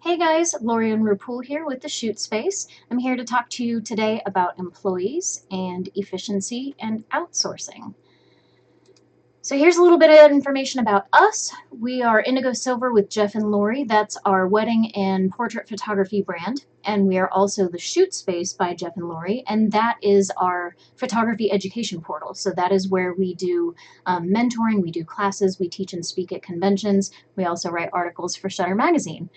Hey guys, Lori and Poole here with the Shoot Space. I'm here to talk to you today about employees and efficiency and outsourcing. So here's a little bit of information about us. We are Indigo Silver with Jeff and Lori. That's our wedding and portrait photography brand. And we are also the Shoot Space by Jeff and Lori. And that is our photography education portal. So that is where we do mentoring, we do classes, we teach and speak at conventions. We also write articles for Shutter Magazine.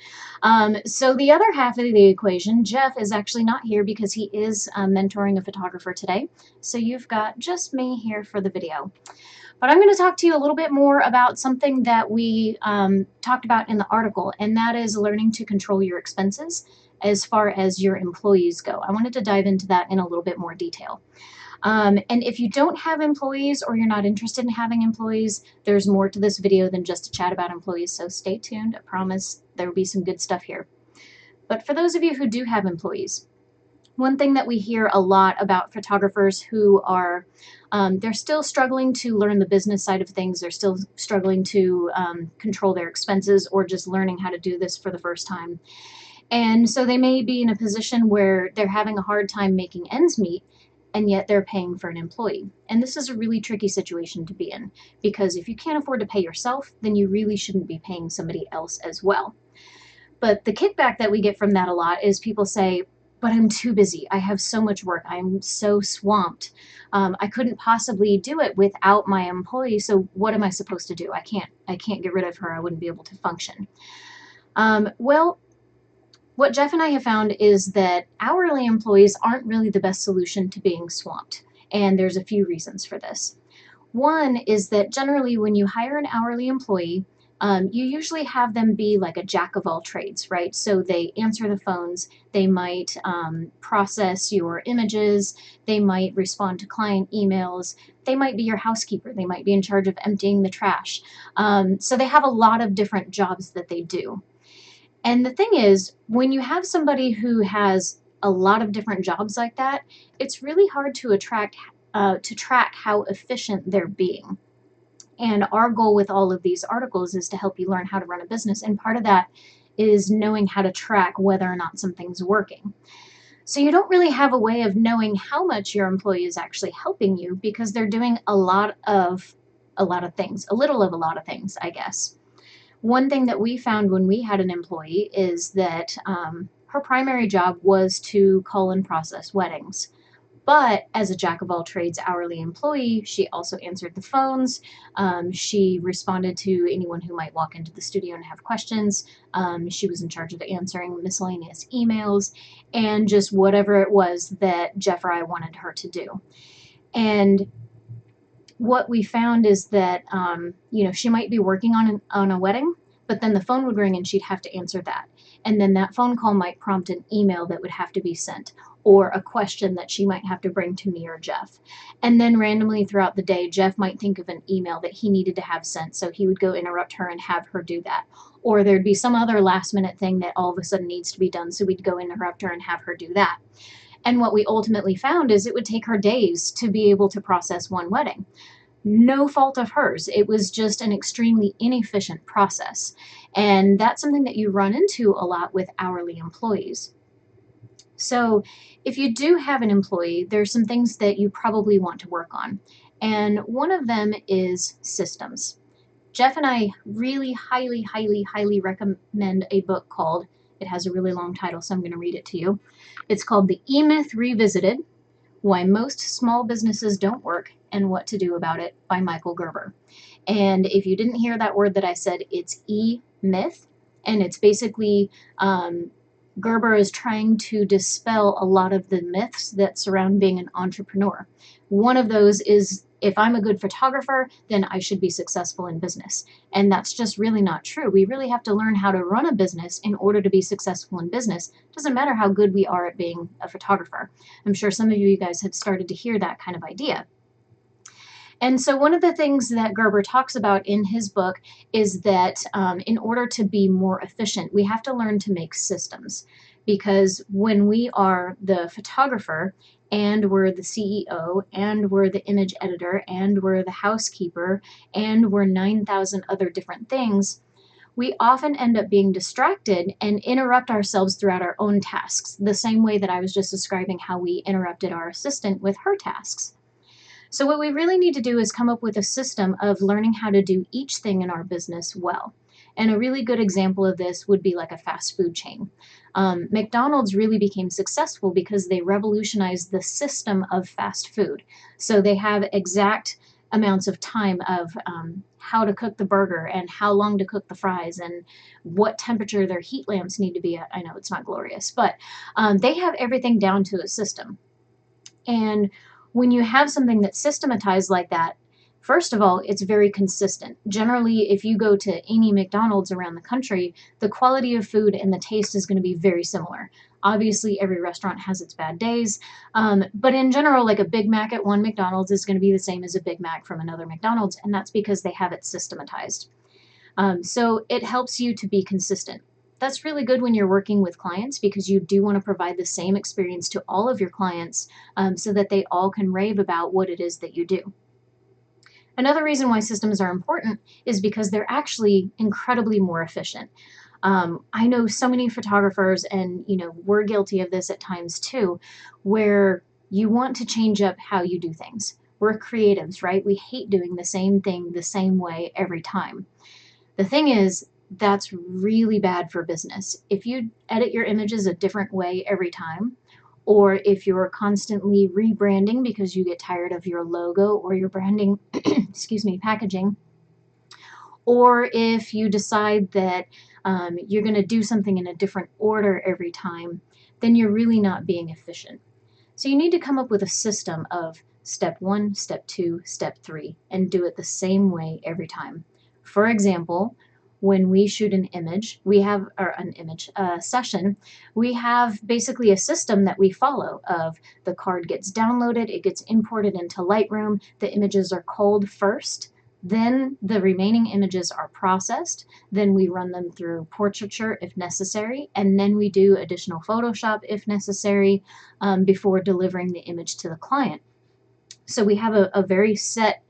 So the other half of the equation, Jeff is actually not here because he is mentoring a photographer today. So you've got just me here for the video. But I'm going to talk to you a little bit more about something that we talked about in the article, and that is learning to control your expenses as far as your employees go. I wanted to dive into that in a little bit more detail. And if you don't have employees or you're not interested in having employees, there's more to this video than just a chat about employees, so stay tuned. I promise there will be some good stuff here. But for those of you who do have employees, one thing that we hear a lot about photographers who are, they're still struggling to learn the business side of things. They're still struggling to control their expenses or just learning how to do this for the first time. And so they may be in a position where they're having a hard time making ends meet, and yet they're paying for an employee. And this is a really tricky situation to be in, because if you can't afford to pay yourself, then you really shouldn't be paying somebody else as well. But the kickback that we get from that a lot is people say, but I'm too busy. I have so much work. I'm so swamped. I couldn't possibly do it without my employee. So what am I supposed to do? I can't get rid of her. I wouldn't be able to function. Well, what Jeff and I have found is that hourly employees aren't really the best solution to being swamped. And there's a few reasons for this. One is that generally when you hire an hourly employee, you usually have them be like a jack of all trades, right? So they answer the phones, they might process your images, they might respond to client emails, they might be your housekeeper, they might be in charge of emptying the trash. So they have a lot of different jobs that they do. And the thing is, when you have somebody who has a lot of different jobs like that, it's really hard to track how efficient they're being. And our goal with all of these articles is to help you learn how to run a business. And part of that is knowing how to track whether or not something's working. So you don't really have a way of knowing how much your employee is actually helping you because they're doing a lot of things, a little of a lot of things, I guess. One thing that we found when we had an employee is that her primary job was to call and process weddings. But as a jack of all trades hourly employee, she also answered the phones. She responded to anyone who might walk into the studio and have questions. She was in charge of answering miscellaneous emails and just whatever it was that Jeff or I wanted her to do. And what we found is that, she might be working on a wedding, but then the phone would ring and she'd have to answer that. And then that phone call might prompt an email that would have to be sent, or a question that she might have to bring to me or Jeff. And then randomly throughout the day, Jeff might think of an email that he needed to have sent, so he would go interrupt her and have her do that. Or there'd be some other last minute thing that all of a sudden needs to be done, so we'd go interrupt her and have her do that. And what we ultimately found is it would take her days to be able to process one wedding. No fault of hers. It was just an extremely inefficient process. And that's something that you run into a lot with hourly employees. So if you do have an employee, there's some things that you probably want to work on. And one of them is systems. Jeff and I really highly, highly, highly recommend a book called, it has a really long title, so I'm going to read it to you. It's called The E-Myth Revisited: Why Most Small Businesses Don't Work and What to Do About It by Michael Gerber. And if you didn't hear that word that I said, it's E-Myth, and it's basically Gerber is trying to dispel a lot of the myths that surround being an entrepreneur. One of those is, if I'm a good photographer, then I should be successful in business. And that's just really not true. We really have to learn how to run a business in order to be successful in business. It doesn't matter how good we are at being a photographer. I'm sure some of you guys have started to hear that kind of idea. And so one of the things that Gerber talks about in his book is that in order to be more efficient, we have to learn to make systems. Because when we are the photographer and we're the CEO and we're the image editor and we're the housekeeper and we're 9,000 other different things, we often end up being distracted and interrupt ourselves throughout our own tasks, the same way that I was just describing how we interrupted our assistant with her tasks. So what we really need to do is come up with a system of learning how to do each thing in our business well. And a really good example of this would be like a fast food chain. McDonald's really became successful because they revolutionized the system of fast food. So they have exact amounts of time of how to cook the burger and how long to cook the fries and what temperature their heat lamps need to be at. I know it's not glorious, but they have everything down to a system. And when you have something that's systematized like that, first of all, it's very consistent. Generally, if you go to any McDonald's around the country, the quality of food and the taste is going to be very similar. Obviously, every restaurant has its bad days, but in general, like a Big Mac at one McDonald's is going to be the same as a Big Mac from another McDonald's, and that's because they have it systematized. So it helps you to be consistent. That's really good when you're working with clients because you do want to provide the same experience to all of your clients so that they all can rave about what it is that you do. Another reason why systems are important is because they're actually incredibly more efficient. I know so many photographers, and we're guilty of this at times too, where you want to change up how you do things. We're creatives, right? We hate doing the same thing the same way every time. The thing is, that's really bad for business. If you edit your images a different way every time, or if you're constantly rebranding because you get tired of your logo or your branding, excuse me, packaging, or if you decide that you're going to do something in a different order every time, then you're really not being efficient. So you need to come up with a system of step 1, step 2, step 3, and do it the same way every time. For example, when we shoot an image, a session, we have basically a system that we follow of the card gets downloaded, it gets imported into Lightroom, the images are culled first, then the remaining images are processed, then we run them through portraiture if necessary, and then we do additional Photoshop if necessary before delivering the image to the client. So we have a very set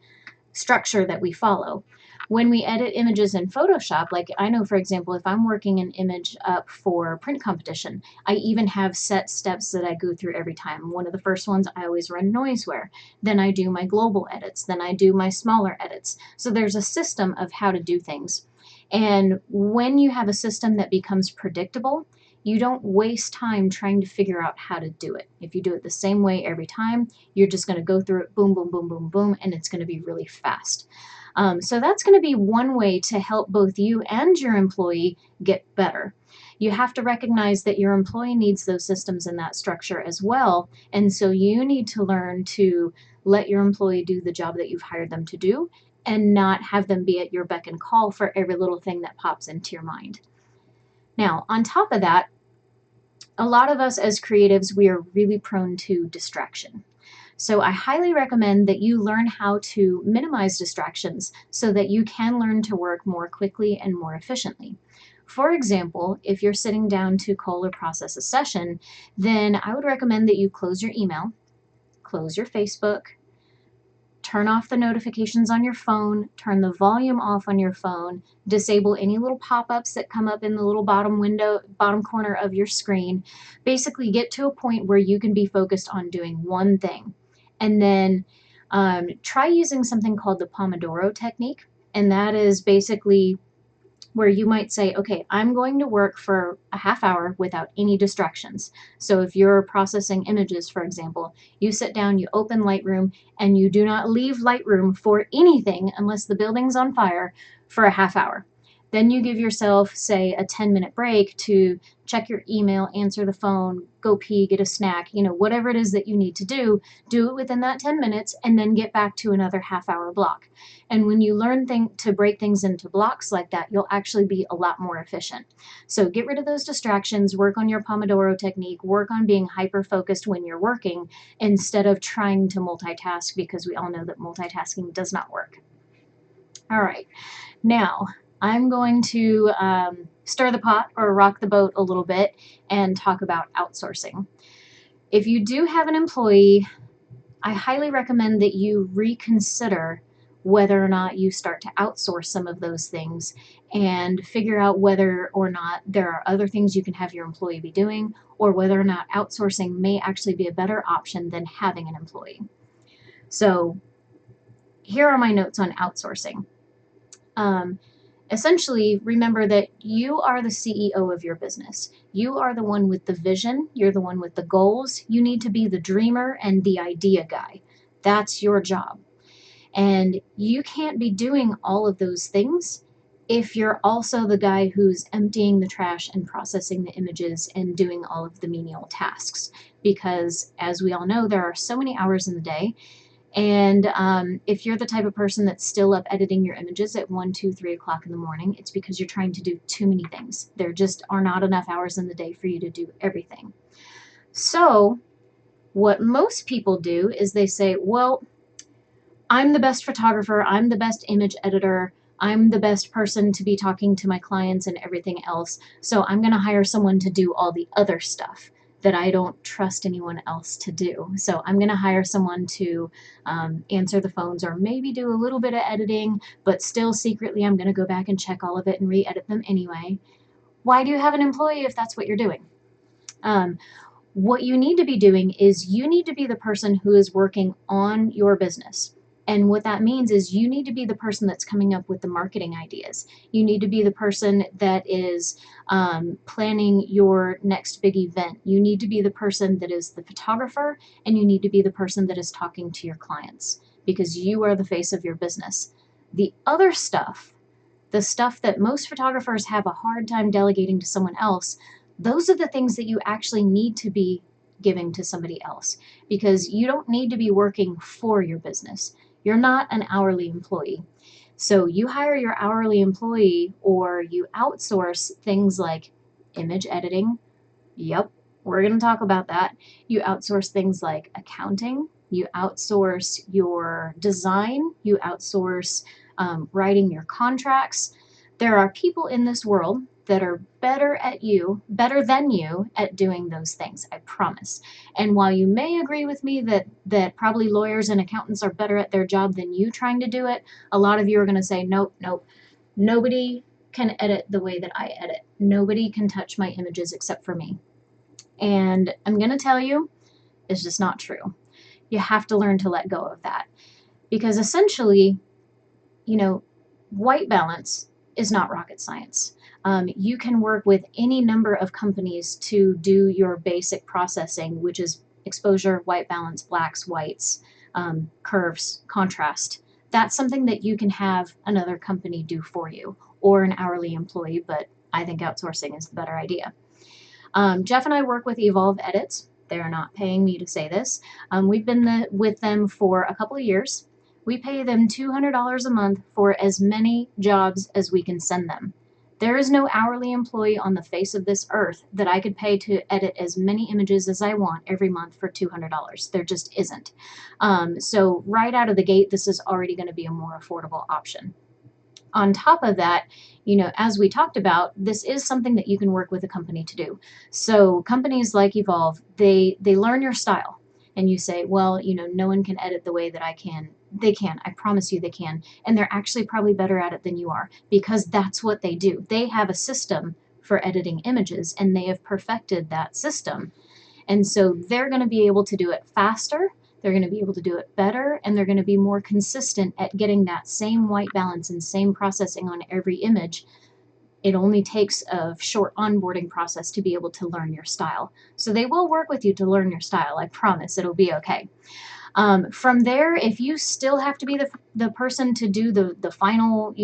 structure that we follow. When we edit images in Photoshop, like I know, for example, if I'm working an image up for print competition, I even have set steps that I go through every time. One of the first ones, I always run Noiseware. Then I do my global edits. Then I do my smaller edits. So there's a system of how to do things. And when you have a system that becomes predictable, you don't waste time trying to figure out how to do it. If you do it the same way every time, you're just going to go through it, boom, boom, boom, boom, boom, and it's going to be really fast. So that's going to be one way to help both you and your employee get better. You have to recognize that your employee needs those systems and that structure as well. And so you need to learn to let your employee do the job that you've hired them to do and not have them be at your beck and call for every little thing that pops into your mind. Now, on top of that, a lot of us as creatives, we are really prone to distraction. So I highly recommend that you learn how to minimize distractions so that you can learn to work more quickly and more efficiently. For example, if you're sitting down to cull or process a session, then I would recommend that you close your email, close your Facebook, turn off the notifications on your phone, turn the volume off on your phone, disable any little pop-ups that come up in the little bottom corner of your screen. Basically get to a point where you can be focused on doing one thing. And then try using something called the Pomodoro technique. And that is basically where you might say, okay, I'm going to work for a half hour without any distractions. So if you're processing images, for example, you sit down, you open Lightroom, and you do not leave Lightroom for anything unless the building's on fire for a half hour. Then you give yourself, say, a 10-minute break to check your email, answer the phone, go pee, get a snack, whatever it is that you need to do it within that 10 minutes, and then get back to another half-hour block. And when you learn to break things into blocks like that, you'll actually be a lot more efficient. So get rid of those distractions, work on your Pomodoro technique, work on being hyper-focused when you're working instead of trying to multitask, because we all know that multitasking does not work. All right, now I'm going to stir the pot or rock the boat a little bit and talk about outsourcing. If you do have an employee, I highly recommend that you reconsider whether or not you start to outsource some of those things and figure out whether or not there are other things you can have your employee be doing, or whether or not outsourcing may actually be a better option than having an employee. So here are my notes on outsourcing. Essentially, remember that you are the CEO of your business. You are the one with the vision. You're the one with the goals. You need to be the dreamer and the idea guy. That's your job. And you can't be doing all of those things if you're also the guy who's emptying the trash and processing the images and doing all of the menial tasks. Because as we all know, there are so many hours in the day. And if you're the type of person that's still up editing your images at 1, 2, 3 o'clock in the morning, it's because you're trying to do too many things. There just are not enough hours in the day for you to do everything. So what most people do is they say, well, I'm the best photographer, I'm the best image editor, I'm the best person to be talking to my clients and everything else, so I'm going to hire someone to do all the other stuff that I don't trust anyone else to do. So I'm going to hire someone to answer the phones or maybe do a little bit of editing, but still secretly I'm going to go back and check all of it and re-edit them anyway. Why do you have an employee if that's what you're doing? What you need to be doing is you need to be the person who is working on your business. And what that means is you need to be the person that's coming up with the marketing ideas. You need to be the person that is planning your next big event. You need to be the person that is the photographer, and you need to be the person that is talking to your clients, because you are the face of your business. The other stuff, the stuff that most photographers have a hard time delegating to someone else, those are the things that you actually need to be giving to somebody else, because you don't need to be working for your business. You're not an hourly employee. So you hire your hourly employee, or you outsource things like image editing. Yep, we're going to talk about that. You outsource things like accounting. You outsource your design. You outsource writing your contracts. There are people in this world that are better than you at doing those things, I promise. And while you may agree with me that probably lawyers and accountants are better at their job than you trying to do it, a lot of you are going to say, nope, nope, nobody can edit the way that I edit. Nobody can touch my images except for me. And I'm going to tell you, it's just not true. You have to learn to let go of that, because essentially, white balance is not rocket science. You can work with any number of companies to do your basic processing, which is exposure, white balance, blacks, whites, curves, contrast. That's something that you can have another company do for you, or an hourly employee, but I think outsourcing is the better idea. Jeff and I work with Evolve Edits. They're not paying me to say this. We've been with them for a couple of years. We pay them $200 a month for as many jobs as we can send them. There is no hourly employee on the face of this earth that I could pay to edit as many images as I want every month for $200. There just isn't. So right out of the gate, this is already going to be a more affordable option. On top of that, as we talked about, this is something that you can work with a company to do. So companies like Evolve, they learn your style, and you say, well, no one can edit the way that I can. They can. I promise you they can. And they're actually probably better at it than you are, because that's what they do. They have a system for editing images, and they have perfected that system. And so they're going to be able to do it faster. They're going to be able to do it better, and they're going to be more consistent at getting that same white balance and same processing on every image. It only takes a short onboarding process to be able to learn your style. So they will work with you to learn your style. I promise it'll be okay. From there, if you still have to be the person to do the final,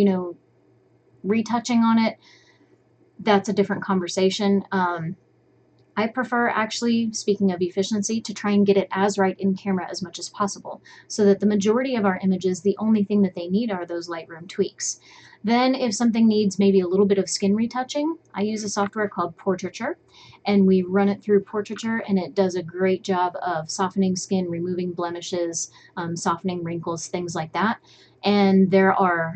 retouching on it, that's a different conversation. I prefer, actually, speaking of efficiency, to try and get it as right in camera as much as possible, so that the majority of our images, the only thing that they need are those Lightroom tweaks. Then if something needs maybe a little bit of skin retouching, I use a software called Portraiture, and we run it through Portraiture, and it does a great job of softening skin, removing blemishes, softening wrinkles, things like that. And there are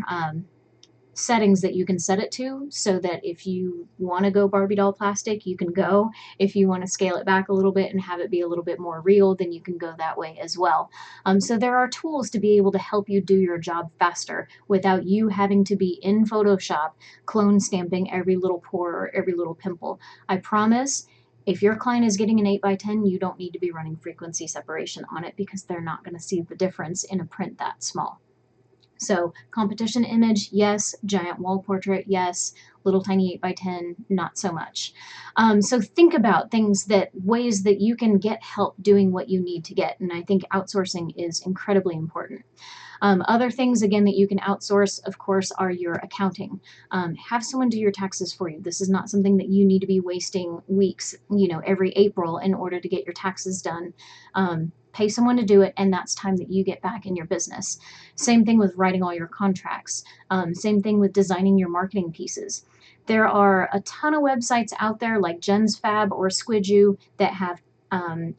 settings that you can set it to, so that if you want to go Barbie doll plastic, you can go. If you want to scale it back a little bit and have it be a little bit more real, then you can go that way as well. So there are tools to be able to help you do your job faster without you having to be in Photoshop clone stamping every little pore or every little pimple. I promise, if your client is getting an 8x10, you don't need to be running frequency separation on it, because they're not going to see the difference in a print that small. So competition image, yes. Giant wall portrait, yes. Little tiny 8x10, not so much. So think about ways that you can get help doing what you need to get. And I think outsourcing is incredibly important. Other things, again, that you can outsource, of course, are your accounting. Have someone do your taxes for you. This is not something that you need to be wasting weeks, every April in order to get your taxes done. Pay someone to do it, and that's time that you get back in your business. Same thing with writing all your contracts. Same thing with designing your marketing pieces. There are a ton of websites out there like Jen's Fab or Squidju that have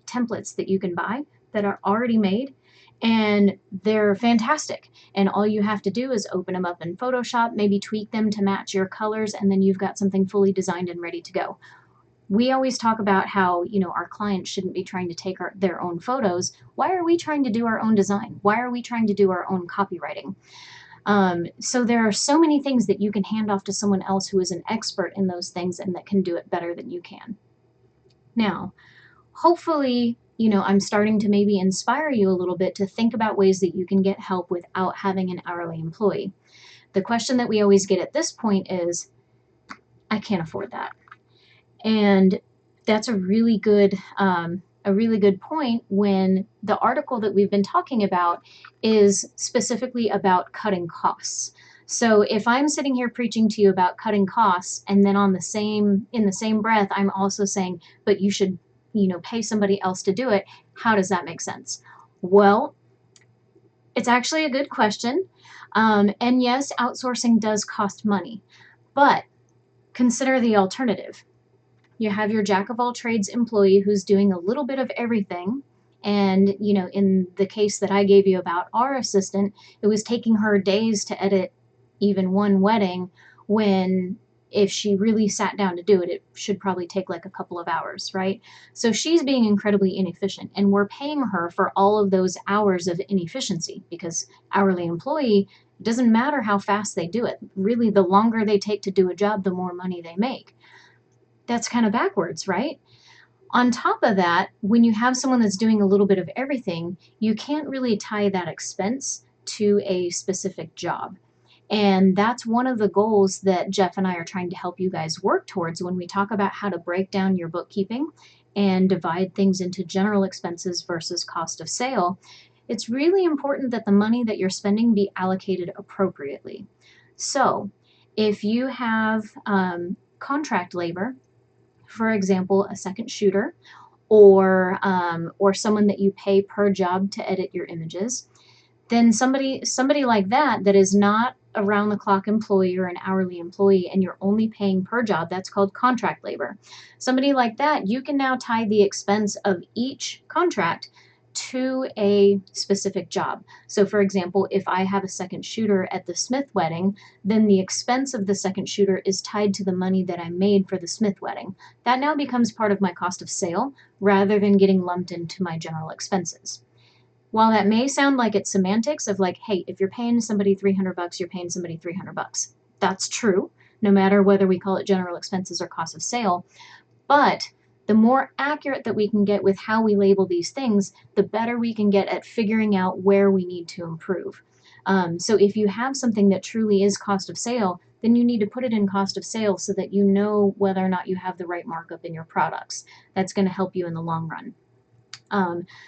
templates that you can buy that are already made, and they're fantastic. And all you have to do is open them up in Photoshop, maybe tweak them to match your colors, and then you've got something fully designed and ready to go. We always talk about how, our clients shouldn't be trying to take their own photos. Why are we trying to do our own design? Why are we trying to do our own copywriting? So there are so many things that you can hand off to someone else who is an expert in those things and that can do it better than you can. Now, hopefully, I'm starting to maybe inspire you a little bit to think about ways that you can get help without having an hourly employee. The question that we always get at this point is, I can't afford that. And that's a really good point, when the article that we've been talking about is specifically about cutting costs. So if I'm sitting here preaching to you about cutting costs, and then in the same breath, I'm also saying, but you should, pay somebody else to do it, how does that make sense? Well, it's actually a good question. And yes, outsourcing does cost money, but consider the alternative. You have your jack of all trades employee who's doing a little bit of everything. And, in the case that I gave you about our assistant, it was taking her days to edit even one wedding, when if she really sat down to do it, it should probably take like a couple of hours, right? So she's being incredibly inefficient, and we're paying her for all of those hours of inefficiency, because hourly employee, it doesn't matter how fast they do it. Really, the longer they take to do a job, the more money they make. That's kind of backwards, right? On top of that, when you have someone that's doing a little bit of everything, you can't really tie that expense to a specific job. And that's one of the goals that Jeff and I are trying to help you guys work towards when we talk about how to break down your bookkeeping and divide things into general expenses versus cost of sale. It's really important that the money that you're spending be allocated appropriately. So if you have contract labor, for example, a second shooter, or someone that you pay per job to edit your images, then somebody like that is not a round-the-clock employee or an hourly employee, and you're only paying per job, that's called contract labor. Somebody like that, you can now tie the expense of each contract to a specific job. So for example, if I have a second shooter at the Smith wedding, then the expense of the second shooter is tied to the money that I made for the Smith wedding. That now becomes part of my cost of sale rather than getting lumped into my general expenses. While that may sound like it's semantics of like, hey, if you're paying somebody $300, you're paying somebody $300. That's true, no matter whether we call it general expenses or cost of sale. But the more accurate that we can get with how we label these things, the better we can get at figuring out where we need to improve. So if you have something that truly is cost of sale, then you need to put it in cost of sale so that you know whether or not you have the right markup in your products. That's going to help you in the long run.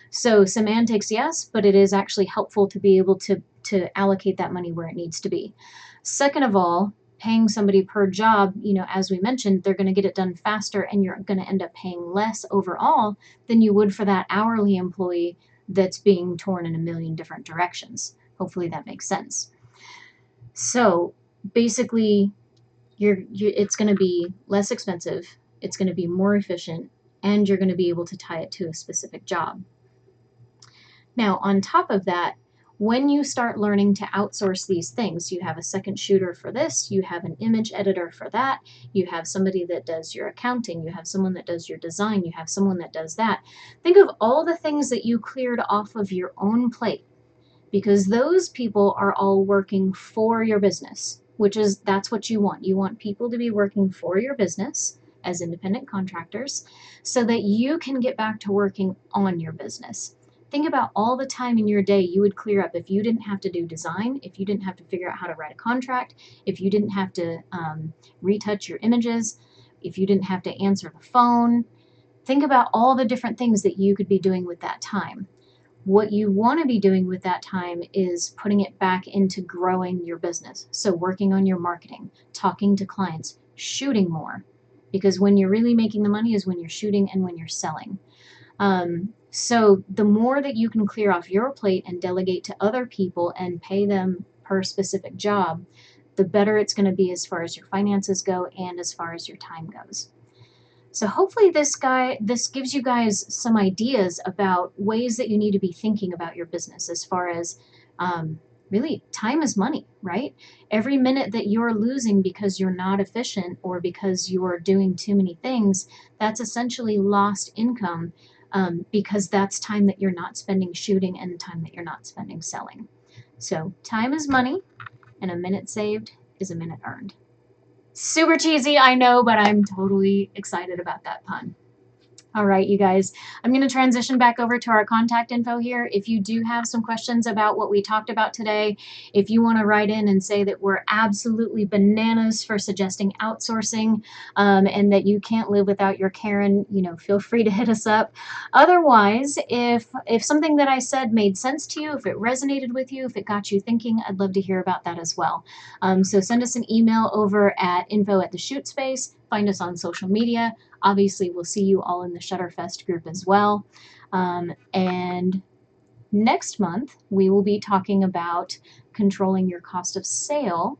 So semantics, yes, but it is actually helpful to be able to allocate that money where it needs to be. Second of all, paying somebody per job, as we mentioned, they're going to get it done faster, and you're going to end up paying less overall than you would for that hourly employee that's being torn in a million different directions. Hopefully that makes sense. So basically, it's going to be less expensive, it's going to be more efficient, and you're going to be able to tie it to a specific job. Now, on top of that, When you start learning to outsource these things, you have a second shooter for this, you have an image editor for that, you have somebody that does your accounting, you have someone that does your design, you have someone that does that. Think of all the things that you cleared off of your own plate, because those people are all working for your business, that's what you want. You want people to be working for your business as independent contractors so that you can get back to working on your business. Think about all the time in your day you would clear up if you didn't have to do design, if you didn't have to figure out how to write a contract, if you didn't have to retouch your images, if you didn't have to answer the phone. Think about all the different things that you could be doing with that time. What you want to be doing with that time is putting it back into growing your business. So working on your marketing, talking to clients, shooting more. Because when you're really making the money is when you're shooting and when you're selling. So the more that you can clear off your plate and delegate to other people and pay them per specific job, the better it's going to be as far as your finances go and as far as your time goes. So hopefully this gives you guys some ideas about ways that you need to be thinking about your business as far as really time is money, right? Every minute that you're losing because you're not efficient or because you're doing too many things, that's essentially lost income because that's time that you're not spending shooting and time that you're not spending selling. So time is money, and a minute saved is a minute earned. Super cheesy, I know, but I'm totally excited about that pun. All right, you guys, I'm going to transition back over to our contact info here. If you do have some questions about what we talked about today, if you want to write in and say that we're absolutely bananas for suggesting outsourcing and that you can't live without your Karen, feel free to hit us up. Otherwise, if something that I said made sense to you, if it resonated with you, if it got you thinking, I'd love to hear about that as well. So send us an email over at info@theshootspace. Find us on social media. Obviously, we'll see you all in the Shutterfest group as well. And next month, we will be talking about controlling your cost of sale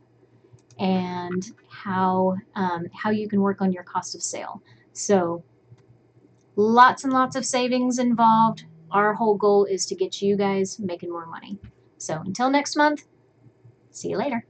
and how you can work on your cost of sale. So lots and lots of savings involved. Our whole goal is to get you guys making more money. So until next month, see you later.